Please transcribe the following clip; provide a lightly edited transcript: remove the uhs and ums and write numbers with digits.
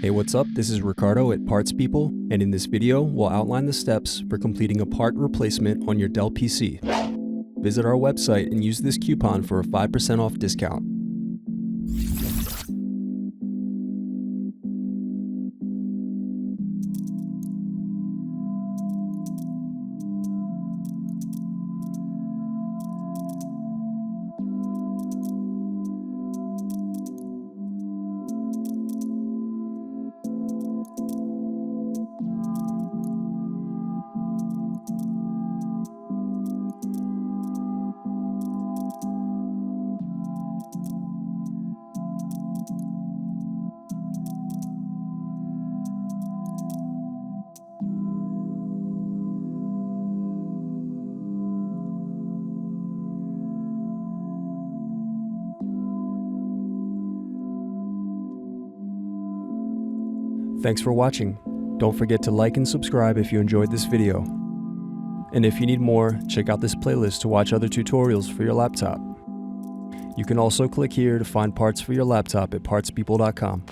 Hey, what's up? This is Ricardo at Parts People, and in this video, we'll outline the steps for completing a part replacement on your Dell PC. Visit our website and use this coupon for a 5% off discount. Thanks for watching. Don't forget to like and subscribe if you enjoyed this video. And if you need more, check out this playlist to watch other tutorials for your laptop. You can also click here to find parts for your laptop at partspeople.com.